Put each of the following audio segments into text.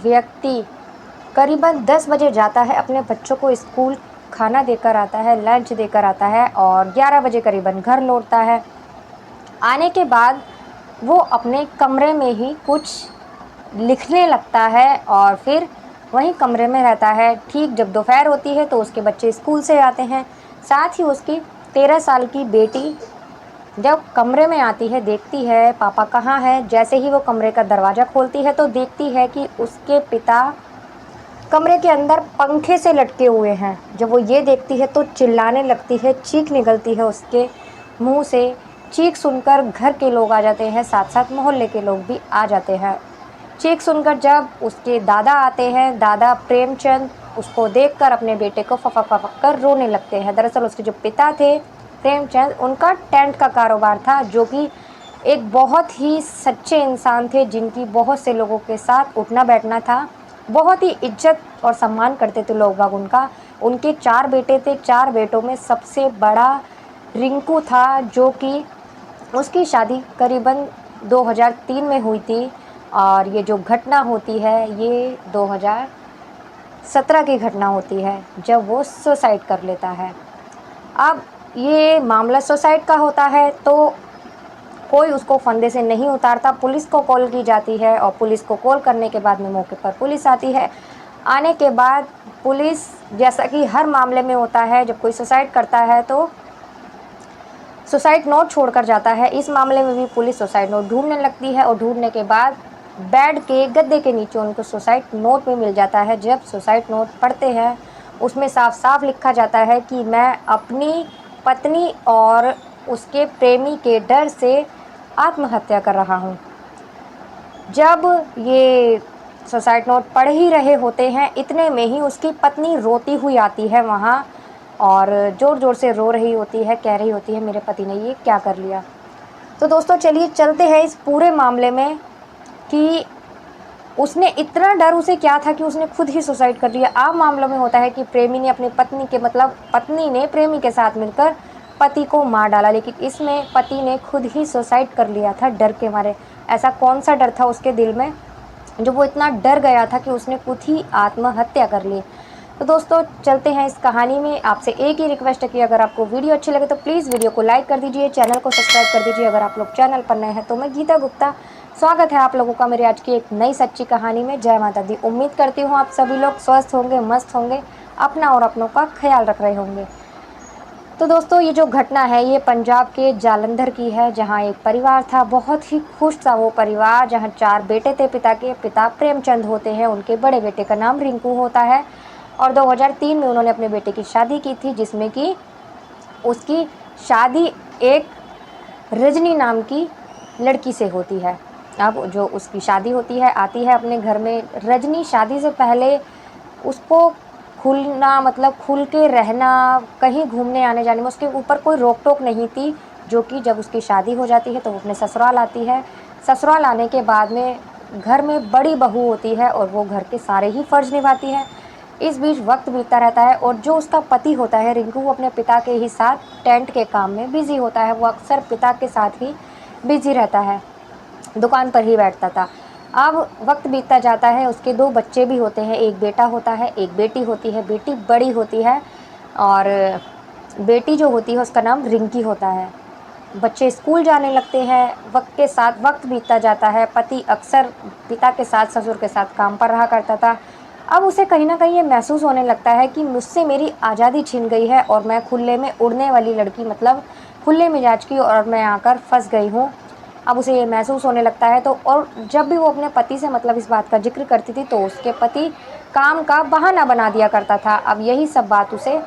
व्यक्ति करीबन 10 बजे जाता है, अपने बच्चों को स्कूल खाना देकर आता है, लंच देकर आता है और 11 बजे करीबन घर लौटता है। आने के बाद वो अपने कमरे में ही कुछ लिखने लगता है और फिर वहीं कमरे में रहता है। ठीक जब दोपहर होती है तो उसके बच्चे स्कूल से आते हैं। साथ ही उसकी 13 साल की बेटी जब कमरे में आती है, देखती है पापा कहाँ हैं। जैसे ही वो कमरे का दरवाज़ा खोलती है तो देखती है कि उसके पिता कमरे के अंदर पंखे से लटके हुए हैं। जब वो ये देखती है तो चिल्लाने लगती है, चीख निकलती है उसके मुंह से। चीख सुनकर घर के लोग आ जाते हैं, साथ साथ मोहल्ले के लोग भी आ जाते हैं। चीख सुनकर जब उसके दादा आते हैं, दादा प्रेमचंद उसको देखकर अपने बेटे को फपक फपक कर रोने लगते हैं। दरअसल उसके जो पिता थे प्रेमचंद, उनका टेंट का कारोबार था, जो कि एक बहुत ही सच्चे इंसान थे, जिनकी बहुत से लोगों के साथ उठना बैठना था। बहुत ही इज्जत और सम्मान करते थे लोग बाग उनका। उनके 4 बेटे थे। 4 बेटों में सबसे बड़ा रिंकू था, जो कि उसकी शादी करीबन 2003 में हुई थी और ये जो घटना होती है ये 2017 की घटना होती है, जब वो सुसाइड कर लेता है। अब ये मामला सुसाइड का होता है तो कोई उसको फंदे से नहीं उतारता। पुलिस को कॉल की जाती है और पुलिस को कॉल करने के बाद में मौके पर पुलिस आती है। आने के बाद पुलिस, जैसा कि हर मामले में होता है, जब कोई सुसाइड करता है तो सुसाइड नोट छोड़कर जाता है। इस मामले में भी पुलिस सुसाइड नोट ढूंढने लगती है और ढूंढने के बाद बेड के गद्दे के नीचे उनको सुसाइड नोट भी मिल जाता है। जब सुसाइड नोट पढ़ते हैं उसमें साफ साफ लिखा जाता है कि मैं अपनी पत्नी और उसके प्रेमी के डर से आत्महत्या कर रहा हूँ। जब ये सुसाइड नोट पढ़ ही रहे होते हैं, इतने में ही उसकी पत्नी रोती हुई आती है वहाँ और ज़ोर ज़ोर से रो रही होती है, कह रही होती है मेरे पति ने ये क्या कर लिया। तो दोस्तों चलिए चलते हैं इस पूरे मामले में कि उसने इतना डर उसे क्या था कि उसने खुद ही सुसाइड कर लिया। आम मामलों में होता है कि प्रेमी ने अपनी पत्नी के मतलब पत्नी ने प्रेमी के साथ मिलकर पति को मार डाला, लेकिन इसमें पति ने खुद ही सुसाइड कर लिया था डर के मारे। ऐसा कौन सा डर था उसके दिल में जो वो इतना डर गया था कि उसने खुद ही आत्महत्या कर ली। तो दोस्तों चलते हैं इस कहानी में। आपसे एक ही रिक्वेस्ट है कि अगर आपको वीडियो अच्छी लगे तो प्लीज़ वीडियो को लाइक कर दीजिए, चैनल को सब्सक्राइब कर दीजिए अगर आप लोग चैनल पर नए हैं। तो मैं गीता गुप्ता, स्वागत है आप लोगों का मेरी आज की एक नई सच्ची कहानी में। जय माता दी। उम्मीद करती हूँ आप सभी लोग स्वस्थ होंगे, मस्त होंगे, अपना और अपनों का ख्याल रख रहे होंगे। तो दोस्तों ये जो घटना है ये पंजाब के जालंधर की है, जहाँ एक परिवार था, बहुत ही खुश था वो परिवार, जहाँ 4 बेटे थे। पिता प्रेमचंद होते हैं, उनके बड़े बेटे का नाम रिंकू होता है और 2003 में उन्होंने अपने बेटे की शादी की थी, जिसमें कि उसकी शादी एक रजनी नाम की लड़की से होती है। अब जो उसकी शादी होती है, आती है अपने घर में रजनी। शादी से पहले उसको खुलना मतलब खुल के रहना, कहीं घूमने आने जाने में उसके ऊपर कोई रोक टोक नहीं थी, जो कि जब उसकी शादी हो जाती है तो वो अपने ससुराल आती है। ससुराल आने के बाद में घर में बड़ी बहू होती है और वो घर के सारे ही फ़र्ज़ निभाती है। इस बीच वक्त बीतता रहता है और जो उसका पति होता है रिंकू, वो अपने पिता के ही साथ टेंट के काम में बिज़ी होता है। वो अक्सर पिता के साथ ही बिज़ी रहता है, दुकान पर ही बैठता था। अब वक्त बीतता जाता है, उसके 2 बच्चे भी होते हैं, एक बेटा होता है, एक बेटी होती है। बेटी बड़ी होती है और बेटी जो होती है उसका नाम रिंकी होता है। बच्चे स्कूल जाने लगते हैं, वक्त के साथ वक्त बीतता जाता है। पति अक्सर पिता के साथ, ससुर के साथ काम पर रहा करता था। अब उसे कहीं ना कहीं ये महसूस होने लगता है कि मुझसे मेरी आज़ादी छीन गई है और मैं खुले में उड़ने वाली लड़की, मतलब खुले मिजाज की, और मैं आकर फंस गई हूँ। अब उसे ये महसूस होने लगता है। तो और जब भी वो अपने पति से मतलब इस बात का जिक्र करती थी तो उसके पति काम का बहाना बना दिया करता था। अब यही सब बात उसे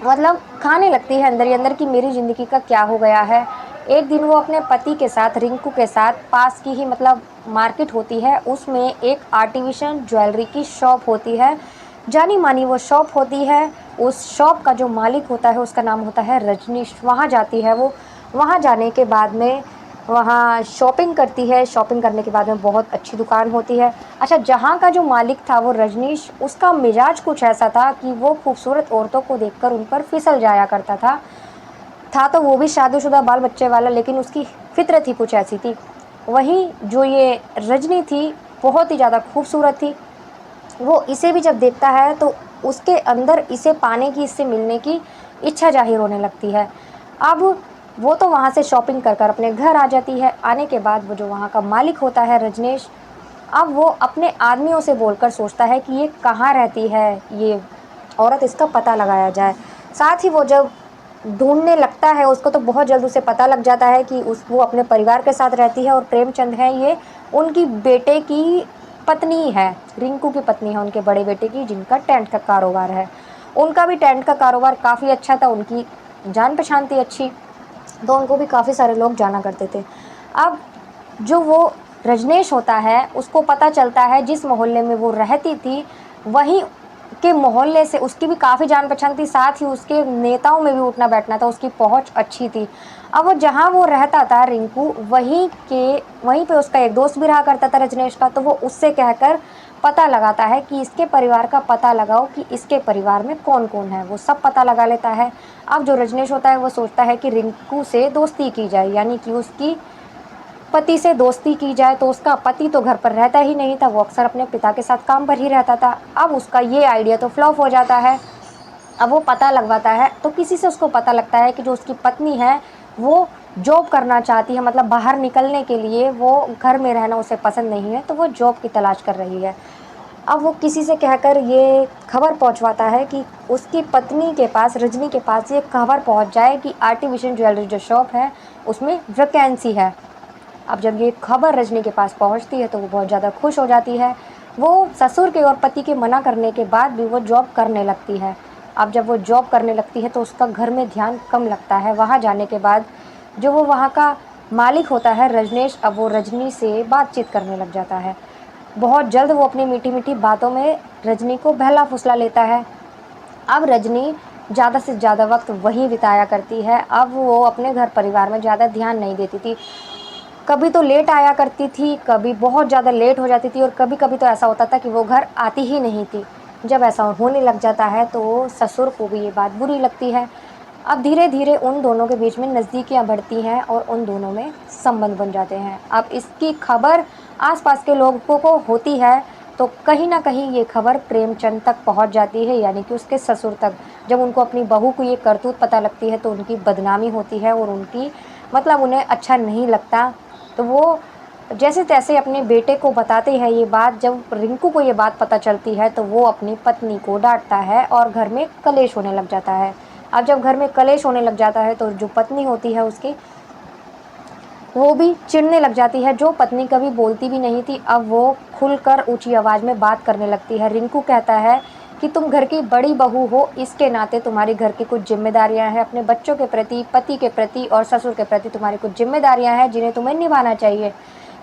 मतलब खाने लगती है अंदर ही अंदर कि मेरी ज़िंदगी का क्या हो गया है। एक दिन वो अपने पति के साथ, रिंकू के साथ, पास की ही मतलब मार्केट होती है, उसमें एक आर्टिफिशियल ज्वेलरी की शॉप होती है। जानी मानी वो शॉप होती है। उस शॉप का जो मालिक होता है उसका नाम होता है रजनीश। वहाँ जाती है वो। वहाँ जाने के बाद में वहाँ शॉपिंग करती है। शॉपिंग करने के बाद में बहुत अच्छी दुकान होती है। अच्छा, जहाँ का जो मालिक था वो रजनीश, उसका मिजाज कुछ ऐसा था कि वो खूबसूरत औरतों को देखकर उन पर फिसल जाया करता था तो वो भी शादीशुदा बाल बच्चे वाला, लेकिन उसकी फितरत ही कुछ ऐसी थी। वहीं जो ये रजनी थी, बहुत ही ज़्यादा खूबसूरत थी। वो इसे भी जब देखता है तो उसके अंदर इसे पाने की, इससे मिलने की इच्छा ज़ाहिर होने लगती है। अब वो तो वहाँ से शॉपिंग कर कर अपने घर आ जाती है। आने के बाद वो जो वहाँ का मालिक होता है रजनीश, अब वो अपने आदमियों से बोलकर सोचता है कि ये कहाँ रहती है ये औरत, इसका पता लगाया जाए। साथ ही वो जब ढूँढने लगता है उसको, तो बहुत जल्द उसे पता लग जाता है कि वो अपने परिवार के साथ रहती है और प्रेमचंद है ये उनकी बेटे की पत्नी है, रिंकू की पत्नी है उनके बड़े बेटे की, जिनका टेंट का कारोबार है। उनका भी टेंट का कारोबार काफ़ी अच्छा था, उनकी जान पहचान थी अच्छी, तो उनको भी काफ़ी सारे लोग जाना करते थे। अब जो वो रजनीश होता है उसको पता चलता है जिस मोहल्ले में वो रहती थी, वहीं के मोहल्ले से उसकी भी काफ़ी जान पहचान थी, साथ ही उसके नेताओं में भी उठना बैठना था, उसकी पहुंच अच्छी थी। अब वो जहाँ वो रहता था रिंकू, वहीं पे उसका एक दोस्त भी रहा करता था रजनीश का, तो वो उससे कहकर पता लगाता है कि इसके परिवार का पता लगाओ कि इसके परिवार में कौन कौन है। वो सब पता लगा लेता है। अब जो रजनीश होता है वो सोचता है कि रिंकू से दोस्ती की जाए, यानी कि उसकी पति से दोस्ती की जाए। तो उसका पति तो घर पर रहता ही नहीं था, वो अक्सर अपने पिता के साथ काम पर ही रहता था। अब उसका ये आइडिया तो फ्लॉप हो जाता है। अब वो पता लगवाता है तो किसी से उसको पता लगता है कि जो उसकी पत्नी है वो जॉब करना चाहती है, मतलब बाहर निकलने के लिए, वो घर में रहना उसे पसंद नहीं है, तो वो जॉब की तलाश कर रही है। अब वो किसी से कहकर ये खबर पहुंचवाता है कि उसकी पत्नी के पास, रजनी के पास ये खबर पहुंच जाए कि आर्टिफिशियल ज्वेलरी जो शॉप है उसमें वैकेंसी है। अब जब ये खबर रजनी के पास पहुंचती है तो वो बहुत ज़्यादा खुश हो जाती है। वो ससुर के और पति के मना करने के बाद भी वो जॉब करने लगती है। अब जब वो जॉब करने लगती है तो उसका घर में ध्यान कम लगता है। वहाँ जाने के बाद जो वो वहाँ का मालिक होता है रजनीश, अब वो रजनी से बातचीत करने लग जाता है। बहुत जल्द वो अपनी मीठी मीठी बातों में रजनी को बहला फुसला लेता है। अब रजनी ज़्यादा से ज़्यादा वक्त वहीं बिताया करती है। अब वो अपने घर परिवार में ज़्यादा ध्यान नहीं देती थी। कभी तो लेट आया करती थी, कभी बहुत ज़्यादा लेट हो जाती थी, और कभी कभी तो ऐसा होता था कि वो घर आती ही नहीं थी। जब ऐसा होने लग जाता है तो ससुर को भी ये बात बुरी लगती है। अब धीरे धीरे उन दोनों के बीच में नज़दीकियाँ बढ़ती हैं और उन दोनों में संबंध बन जाते हैं। अब इसकी खबर आसपास के लोगों को होती है तो कहीं ना कहीं ये खबर प्रेमचंद तक पहुंच जाती है, यानी कि उसके ससुर तक। जब उनको अपनी बहू को ये करतूत पता लगती है तो उनकी बदनामी होती है और उनकी, मतलब उन्हें अच्छा नहीं लगता। तो वो जैसे तैसे अपने बेटे को बताते हैं ये बात। जब रिंकू को ये बात पता चलती है तो वो अपनी पत्नी को डांटता है और घर में कलेश होने लग जाता है। अब जब घर में कलेश होने लग जाता है तो जो पत्नी होती है उसकी, वो भी चिढ़ने लग जाती है। जो पत्नी कभी बोलती भी नहीं थी, अब वो खुलकर ऊंची आवाज़ में बात करने लगती है। रिंकू कहता है कि तुम घर की बड़ी बहू हो, इसके नाते तुम्हारी घर की कुछ जिम्मेदारियां हैं, अपने बच्चों के प्रति, पति के प्रति और ससुर के प्रति तुम्हारी कुछ जिम्मेदारियां हैं जिन्हें तुम्हें निभाना चाहिए।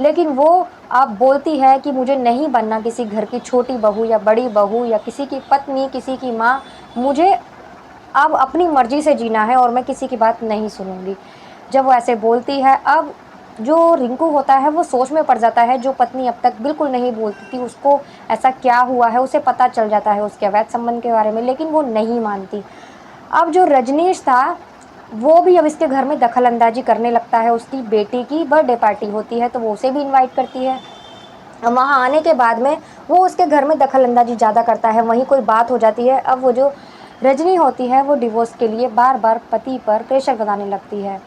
लेकिन वो अब बोलती है कि मुझे नहीं बनना किसी घर की छोटी बहू या बड़ी बहू या किसी की पत्नी, किसी की माँ। मुझे अब अपनी मर्जी से जीना है और मैं किसी की बात नहीं सुनूंगी। जब वो ऐसे बोलती है, अब जो रिंकू होता है वो सोच में पड़ जाता है। जो पत्नी अब तक बिल्कुल नहीं बोलती थी, उसको ऐसा क्या हुआ है, उसे पता चल जाता है उसके अवैध संबंध के बारे में, लेकिन वो नहीं मानती। अब जो रजनीश था वो भी अब इसके घर में दखल अंदाजी करने लगता है। उसकी बेटी की बर्थडे पार्टी होती है तो वो उसे भी इन्वाइट करती है। वहाँ आने के बाद में वो उसके घर में दखल अंदाजी ज़्यादा करता है, वहीं कोई बात हो जाती है। अब वो जो रजनी होती है वो डिवोर्स के लिए बार बार पति पर प्रेशर बनाने लगती है।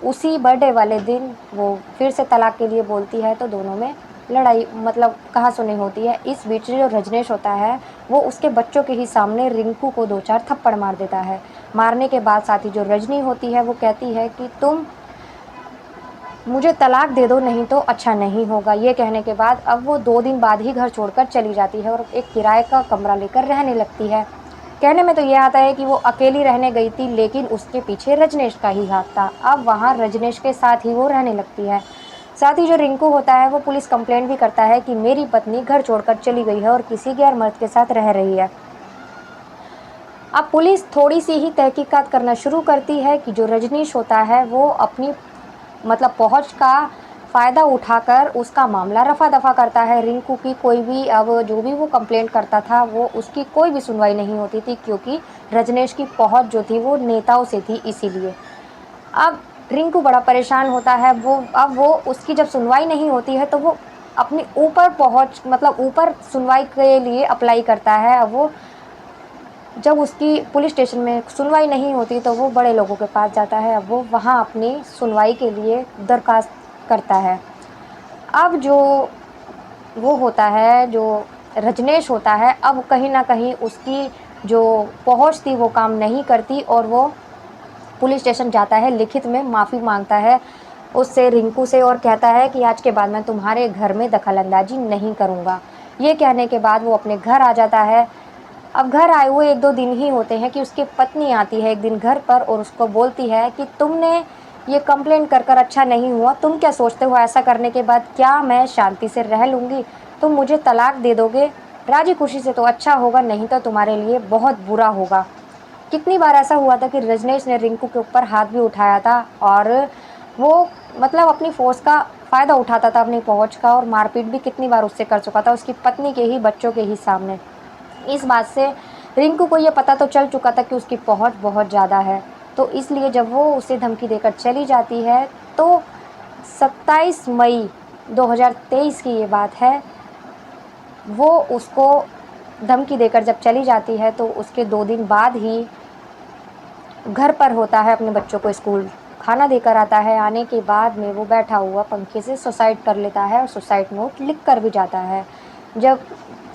उसी बर्थडे वाले दिन वो फिर से तलाक के लिए बोलती है तो दोनों में लड़ाई, मतलब कहा-सुनी होती है। इस बीच जो रजनीश होता है वो उसके बच्चों के ही सामने रिंकू को 2-4 थप्पड़ मार देता है। मारने के बाद साथ ही जो रजनी होती है वो कहती है कि तुम मुझे तलाक दे दो, नहीं तो अच्छा नहीं होगा। ये कहने के बाद अब वो 2 दिन बाद ही घर छोड़कर चली जाती है और एक किराए का कमरा लेकर रहने लगती है। कहने में तो ये आता है कि वो अकेली रहने गई थी, लेकिन उसके पीछे रजनीश का ही हाथ था। अब वहाँ रजनीश के साथ ही वो रहने लगती है। साथ ही जो रिंकू होता है वो पुलिस कंप्लेंट भी करता है कि मेरी पत्नी घर छोड़कर चली गई है और किसी गैर मर्द के साथ रह रही है। अब पुलिस थोड़ी सी ही तहकीकात करना शुरू करती है कि जो रजनीश होता है वो अपनी, मतलब पहुंच का फ़ायदा उठाकर उसका मामला रफा-दफा करता है। रिंकू की कोई भी, अब जो भी वो कंप्लेंट करता था वो उसकी कोई भी सुनवाई नहीं होती थी, क्योंकि रजनीश की पहुंच जो थी वो नेताओं से थी इसीलिए। अब रिंकू बड़ा परेशान होता है। वो अब वो उसकी जब सुनवाई नहीं होती है तो वो अपनी ऊपर पहुँच मतलब ऊपर सुनवाई के लिए अप्लाई करता है। अब वो जब उसकी पुलिस स्टेशन में सुनवाई नहीं होती तो वो बड़े लोगों के पास जाता है। अब वो वहाँ अपनी सुनवाई के लिए दरख्वास्त करता है। अब जो वो होता है, जो रजनीश होता है, अब कहीं न कहीं उसकी जो पहुँच थी वो काम नहीं करती और वो पुलिस स्टेशन जाता है, लिखित में माफ़ी माँगता है उससे, रिंकू से, और कहता है कि आज के बाद मैं तुम्हारे घर में दखल-अंदाज़ी नहीं करूँगा। ये कहने के बाद वो अपने घर आ जाता है। अब घर आए हुए 1-2 दिन ही होते हैं कि उसकी पत्नी आती है एक दिन घर पर और उसको बोलती है कि तुमने ये कंप्लेंट कर अच्छा नहीं हुआ, तुम क्या सोचते हो ऐसा करने के बाद क्या मैं शांति से रह लूँगी? तुम मुझे तलाक दे दोगे? राज़ी खुशी से तो अच्छा होगा, नहीं तो तुम्हारे लिए बहुत बुरा होगा। कितनी बार ऐसा हुआ था कि रजनीश ने रिंकू के ऊपर हाथ भी उठाया था और वो मतलब अपनी फ़ोर्स का फ़ायदा उठाता था, अपनी पहुँच का, और मारपीट भी कितनी बार उससे कर चुका था, उसकी पत्नी के ही, बच्चों के ही सामने। इस बात से रिंकू को ये पता तो चल चुका था कि उसकी पहुँच बहुत ज़्यादा है, तो इसलिए जब वो उसे धमकी देकर चली जाती है तो 27 मई 2023 की ये बात है, वो उसको धमकी देकर जब चली जाती है तो उसके 2 दिन बाद ही घर पर होता है, अपने बच्चों को स्कूल खाना देकर आता है। आने के बाद में वो बैठा हुआ पंखे से सुसाइड कर लेता है और सुसाइड नोट लिख कर भी जाता है। जब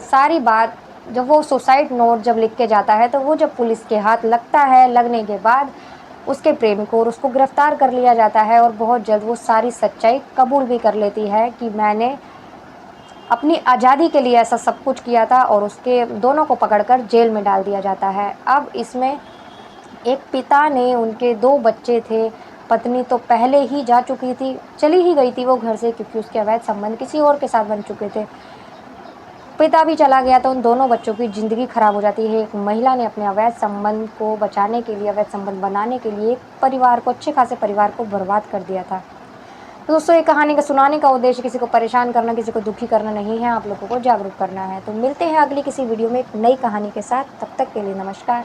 सारी बात जब वो सुसाइड नोट जब लिख के जाता है तो वो जब पुलिस के हाथ लगता है, लगने के बाद उसके प्रेमी को और उसको गिरफ्तार कर लिया जाता है और बहुत जल्द वो सारी सच्चाई कबूल भी कर लेती है कि मैंने अपनी आज़ादी के लिए ऐसा सब कुछ किया था, और उसके दोनों को पकड़कर जेल में डाल दिया जाता है। अब इसमें एक पिता ने, उनके 2 बच्चे थे, पत्नी तो पहले ही जा चुकी थी, चली ही गई थी वो घर से क्योंकि उसके अवैध संबंध किसी और के साथ बन चुके थे। पिता भी चला गया तो उन दोनों बच्चों की ज़िंदगी ख़राब हो जाती है। एक महिला ने अपने अवैध संबंध को बचाने के लिए, अवैध संबंध बनाने के लिए एक परिवार को, अच्छे खासे परिवार को बर्बाद कर दिया था। तो दोस्तों, ये कहानी का सुनाने का उद्देश्य किसी को परेशान करना, किसी को दुखी करना नहीं है, आप लोगों को जागरूक करना है। तो मिलते हैं अगली किसी वीडियो में एक नई कहानी के साथ। तब तक के लिए नमस्कार।